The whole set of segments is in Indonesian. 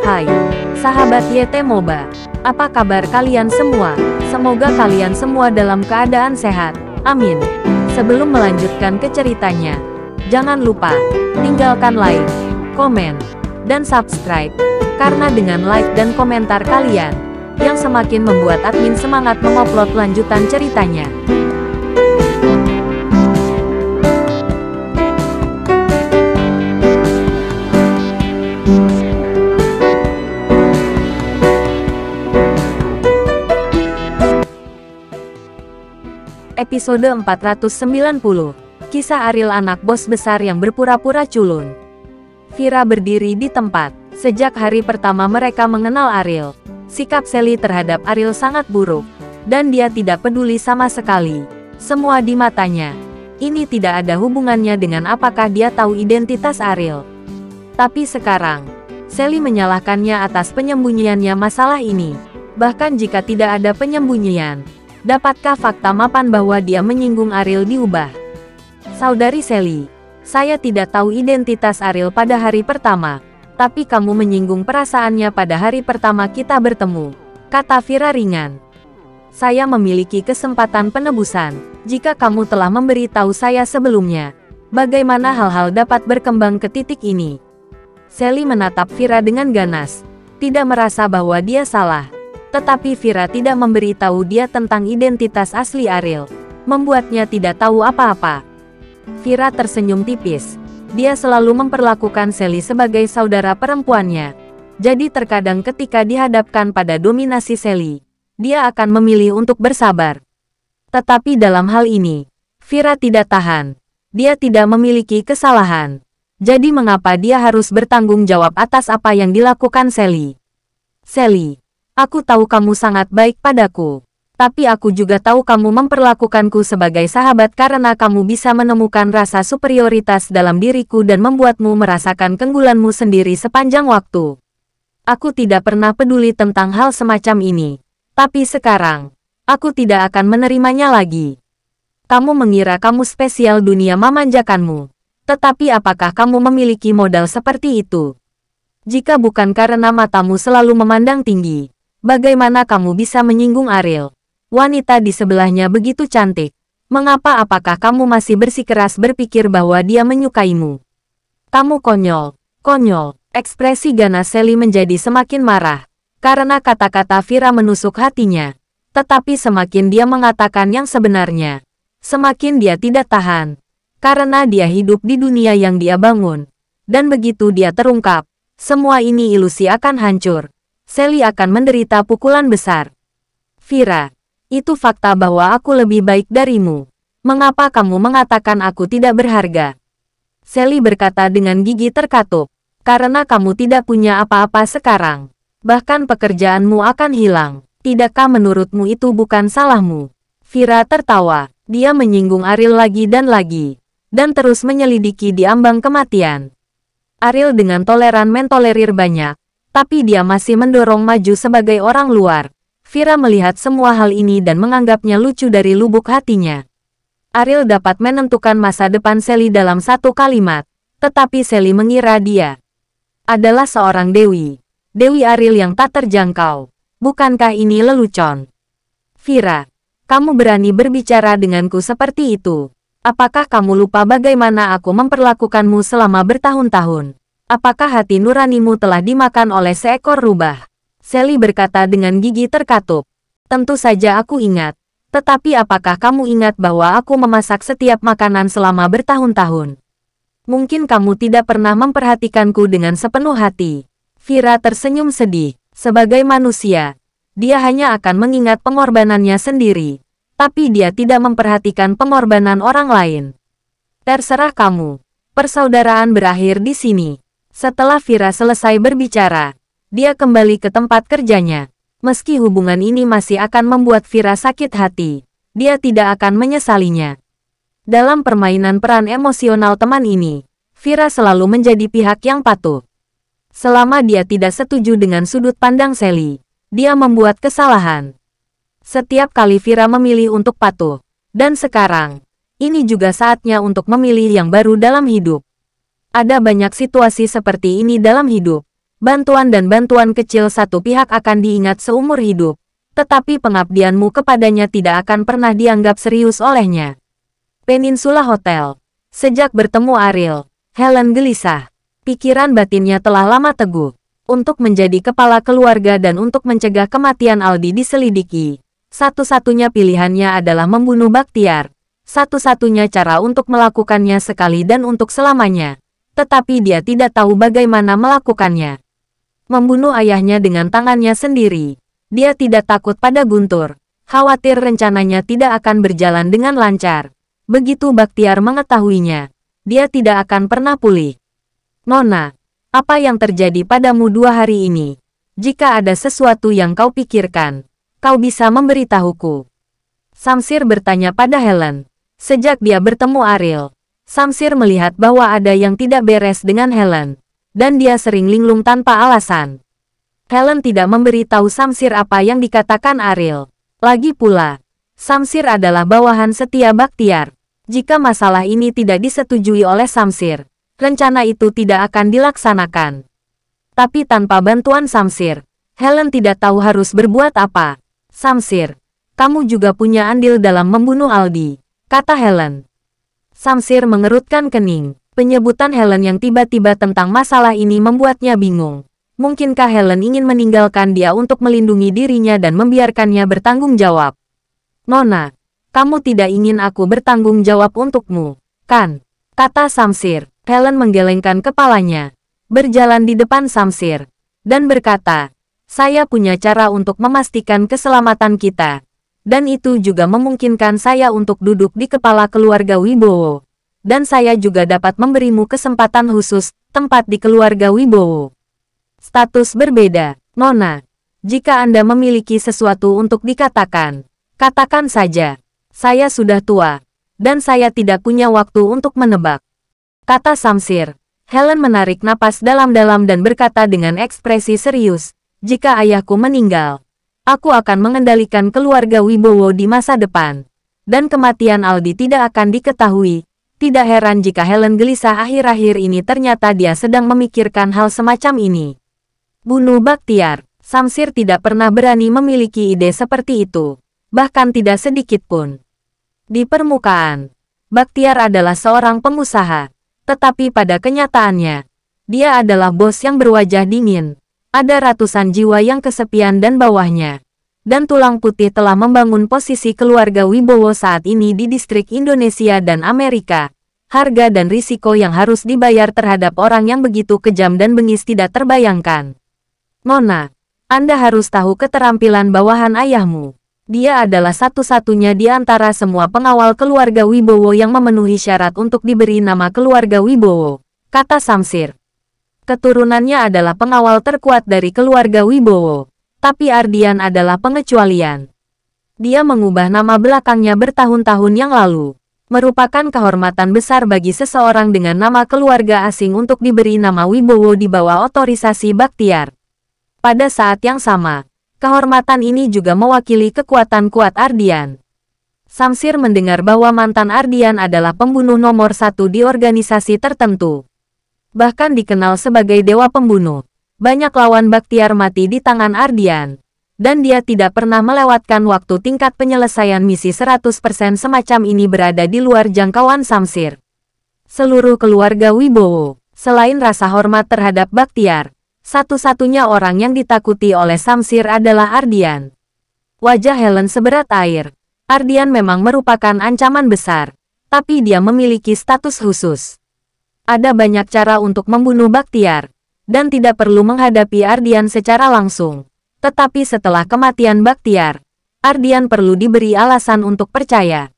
Hai, sahabat YT Moba. Apa kabar kalian semua? Semoga kalian semua dalam keadaan sehat. Amin. Sebelum melanjutkan ke ceritanya, jangan lupa tinggalkan like, komen, dan subscribe. Karena dengan like dan komentar kalian, yang semakin membuat admin semangat mengupload lanjutan ceritanya. Episode 490. Kisah Ariel anak bos besar yang berpura-pura culun. Vira berdiri di tempat. Sejak hari pertama mereka mengenal Ariel, sikap Sally terhadap Ariel sangat buruk, dan dia tidak peduli sama sekali. Semua di matanya. Ini tidak ada hubungannya dengan apakah dia tahu identitas Ariel. Tapi sekarang, Sally menyalahkannya atas penyembunyiannya masalah ini. Bahkan jika tidak ada penyembunyian, dapatkah fakta mapan bahwa dia menyinggung Ariel diubah? Saudari Sally, saya tidak tahu identitas Ariel pada hari pertama, tapi kamu menyinggung perasaannya pada hari pertama kita bertemu, kata Vira ringan. Saya memiliki kesempatan penebusan. Jika kamu telah memberitahu saya sebelumnya, bagaimana hal-hal dapat berkembang ke titik ini? Sally menatap Vira dengan ganas, tidak merasa bahwa dia salah. Tetapi Vira tidak memberitahu dia tentang identitas asli Ariel, membuatnya tidak tahu apa-apa. Vira tersenyum tipis. Dia selalu memperlakukan Sally sebagai saudara perempuannya. Jadi terkadang ketika dihadapkan pada dominasi Sally, dia akan memilih untuk bersabar. Tetapi dalam hal ini, Vira tidak tahan. Dia tidak memiliki kesalahan. Jadi mengapa dia harus bertanggung jawab atas apa yang dilakukan Sally? Sally, aku tahu kamu sangat baik padaku. Tapi aku juga tahu kamu memperlakukanku sebagai sahabat karena kamu bisa menemukan rasa superioritas dalam diriku dan membuatmu merasakan keunggulanmu sendiri sepanjang waktu. Aku tidak pernah peduli tentang hal semacam ini. Tapi sekarang, aku tidak akan menerimanya lagi. Kamu mengira kamu spesial, dunia memanjakanmu. Tetapi apakah kamu memiliki modal seperti itu? Jika bukan karena matamu selalu memandang tinggi, bagaimana kamu bisa menyinggung Ariel? Wanita di sebelahnya begitu cantik. Mengapa apakah kamu masih bersikeras berpikir bahwa dia menyukaimu? Kamu konyol, konyol. Ekspresi ganas Sally menjadi semakin marah. Karena kata-kata Vira menusuk hatinya. Tetapi semakin dia mengatakan yang sebenarnya, semakin dia tidak tahan. Karena dia hidup di dunia yang dia bangun. Dan begitu dia terungkap, semua ini ilusi akan hancur. Sally akan menderita pukulan besar. Vira, itu fakta bahwa aku lebih baik darimu. Mengapa kamu mengatakan aku tidak berharga? Sally berkata dengan gigi terkatup. Karena kamu tidak punya apa-apa sekarang. Bahkan pekerjaanmu akan hilang. Tidakkah menurutmu itu bukan salahmu? Vira tertawa. Dia menyinggung Ariel lagi dan lagi. Dan terus menyelidiki di ambang kematian. Ariel dengan toleran mentolerir banyak. Tapi dia masih mendorong maju sebagai orang luar. Vira melihat semua hal ini dan menganggapnya lucu dari lubuk hatinya. Ariel dapat menentukan masa depan Sally dalam satu kalimat. Tetapi Sally mengira dia adalah seorang dewi. Dewi Ariel yang tak terjangkau. Bukankah ini lelucon? Vira, kamu berani berbicara denganku seperti itu. Apakah kamu lupa bagaimana aku memperlakukanmu selama bertahun-tahun? Apakah hati nuranimu telah dimakan oleh seekor rubah? Sally berkata dengan gigi terkatup. Tentu saja aku ingat. Tetapi apakah kamu ingat bahwa aku memasak setiap makanan selama bertahun-tahun? Mungkin kamu tidak pernah memperhatikanku dengan sepenuh hati. Vira tersenyum sedih. Sebagai manusia, dia hanya akan mengingat pengorbanannya sendiri. Tapi dia tidak memperhatikan pengorbanan orang lain. Terserah kamu. Persaudaraan berakhir di sini. Setelah Vira selesai berbicara, dia kembali ke tempat kerjanya. Meski hubungan ini masih akan membuat Vira sakit hati, dia tidak akan menyesalinya. Dalam permainan peran emosional teman ini, Vira selalu menjadi pihak yang patuh. Selama dia tidak setuju dengan sudut pandang Sally, dia membuat kesalahan. Setiap kali Vira memilih untuk patuh, dan sekarang, ini juga saatnya untuk memilih yang baru dalam hidup. Ada banyak situasi seperti ini dalam hidup. Bantuan dan bantuan kecil satu pihak akan diingat seumur hidup, tetapi pengabdianmu kepadanya tidak akan pernah dianggap serius olehnya. Peninsula Hotel. Sejak bertemu Ariel, Helen gelisah. Pikiran batinnya telah lama teguh. Untuk menjadi kepala keluarga dan untuk mencegah kematian Aldi diselidiki, satu-satunya pilihannya adalah membunuh Bakhtiar. Satu-satunya cara untuk melakukannya sekali dan untuk selamanya. Tetapi dia tidak tahu bagaimana melakukannya. Membunuh ayahnya dengan tangannya sendiri. Dia tidak takut pada Guntur. Khawatir rencananya tidak akan berjalan dengan lancar. Begitu Bakhtiar mengetahuinya, dia tidak akan pernah pulih. Nona, apa yang terjadi padamu 2 hari ini? Jika ada sesuatu yang kau pikirkan, kau bisa memberitahuku. Samsir bertanya pada Helen. Sejak dia bertemu Ariel, Samsir melihat bahwa ada yang tidak beres dengan Helen, dan dia sering linglung tanpa alasan. Helen tidak memberitahu Samsir apa yang dikatakan Ariel. Lagi pula, Samsir adalah bawahan setia Bakhtiar. Jika masalah ini tidak disetujui oleh Samsir, rencana itu tidak akan dilaksanakan. Tapi tanpa bantuan Samsir, Helen tidak tahu harus berbuat apa. Samsir, kamu juga punya andil dalam membunuh Aldi, kata Helen. Samsir mengerutkan kening. Penyebutan Helen yang tiba-tiba tentang masalah ini membuatnya bingung. Mungkinkah Helen ingin meninggalkan dia untuk melindungi dirinya dan membiarkannya bertanggung jawab? Nona, kamu tidak ingin aku bertanggung jawab untukmu, kan? Kata Samsir. Helen menggelengkan kepalanya, berjalan di depan Samsir, dan berkata, saya punya cara untuk memastikan keselamatan kita. Dan itu juga memungkinkan saya untuk duduk di kepala keluarga Wibowo. Dan saya juga dapat memberimu kesempatan khusus, tempat di keluarga Wibowo. Status berbeda, Nona. Jika Anda memiliki sesuatu untuk dikatakan, katakan saja. Saya sudah tua, dan saya tidak punya waktu untuk menebak. Kata Samsir. Helen menarik napas dalam-dalam dan berkata dengan ekspresi serius, jika ayahku meninggal, aku akan mengendalikan keluarga Wibowo di masa depan. Dan kematian Aldi tidak akan diketahui. Tidak heran jika Helen gelisah akhir-akhir ini ternyata dia sedang memikirkan hal semacam ini. Bunuh Bakhtiar. Samsir tidak pernah berani memiliki ide seperti itu. Bahkan tidak sedikit pun. Di permukaan, Bakhtiar adalah seorang pengusaha. Tetapi pada kenyataannya, dia adalah bos yang berwajah dingin. Ada ratusan jiwa yang kesepian dan bawahnya. Dan tulang putih telah membangun posisi keluarga Wibowo saat ini di distrik Indonesia dan Amerika. Harga dan risiko yang harus dibayar terhadap orang yang begitu kejam dan bengis tidak terbayangkan. Nona, Anda harus tahu keterampilan bawahan ayahmu. Dia adalah satu-satunya di antara semua pengawal keluarga Wibowo yang memenuhi syarat untuk diberi nama keluarga Wibowo, kata Samsir. Keturunannya adalah pengawal terkuat dari keluarga Wibowo, tapi Ardian adalah pengecualian. Dia mengubah nama belakangnya bertahun-tahun yang lalu. Merupakan kehormatan besar bagi seseorang dengan nama keluarga asing untuk diberi nama Wibowo di bawah otorisasi Bakhtiar. Pada saat yang sama, kehormatan ini juga mewakili kekuatan kuat Ardian. Samsir mendengar bahwa mantan Ardian adalah pembunuh nomor 1 di organisasi tertentu. Bahkan dikenal sebagai dewa pembunuh. Banyak lawan Bakhtiar mati di tangan Ardian. Dan dia tidak pernah melewatkan waktu tingkat penyelesaian misi 100% semacam ini berada di luar jangkauan Samsir. Seluruh keluarga Wibowo, selain rasa hormat terhadap Bakhtiar, satu-satunya orang yang ditakuti oleh Samsir adalah Ardian. Wajah Helen seberat air. Ardian memang merupakan ancaman besar, tapi dia memiliki status khusus. Ada banyak cara untuk membunuh Bakhtiar, dan tidak perlu menghadapi Ardian secara langsung. Tetapi setelah kematian Bakhtiar, Ardian perlu diberi alasan untuk percaya.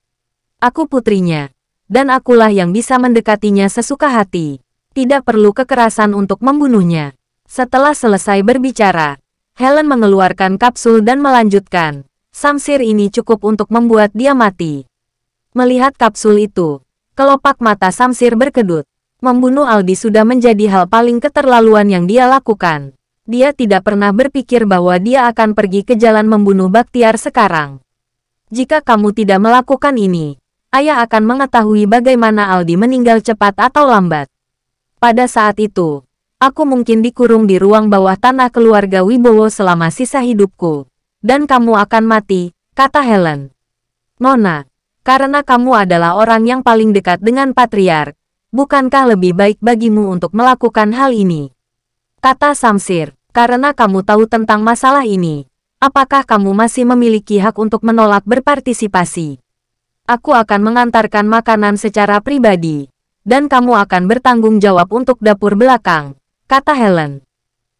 Aku putrinya, dan akulah yang bisa mendekatinya sesuka hati. Tidak perlu kekerasan untuk membunuhnya. Setelah selesai berbicara, Helen mengeluarkan kapsul dan melanjutkan, Samsir ini cukup untuk membuat dia mati. Melihat kapsul itu, kelopak mata Samsir berkedut. Membunuh Aldi sudah menjadi hal paling keterlaluan yang dia lakukan. Dia tidak pernah berpikir bahwa dia akan pergi ke jalan membunuh Bakhtiar sekarang. Jika kamu tidak melakukan ini, ayah akan mengetahui bagaimana Aldi meninggal cepat atau lambat. Pada saat itu, Aku mungkin dikurung di ruang bawah tanah keluarga Wibowo selama sisa hidupku. Dan kamu akan mati, kata Helen. Nona, karena kamu adalah orang yang paling dekat dengan Patriark, bukankah lebih baik bagimu untuk melakukan hal ini? Kata Samsir, karena kamu tahu tentang masalah ini, apakah kamu masih memiliki hak untuk menolak berpartisipasi? Aku akan mengantarkan makanan secara pribadi, dan kamu akan bertanggung jawab untuk dapur belakang, kata Helen.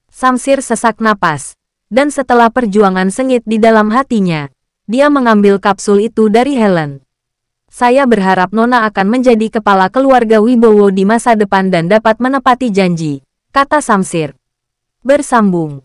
Samsir sesak napas, dan setelah perjuangan sengit di dalam hatinya, dia mengambil kapsul itu dari Helen. Saya berharap Nona akan menjadi kepala keluarga Wibowo di masa depan dan dapat menepati janji, kata Samsir. Bersambung.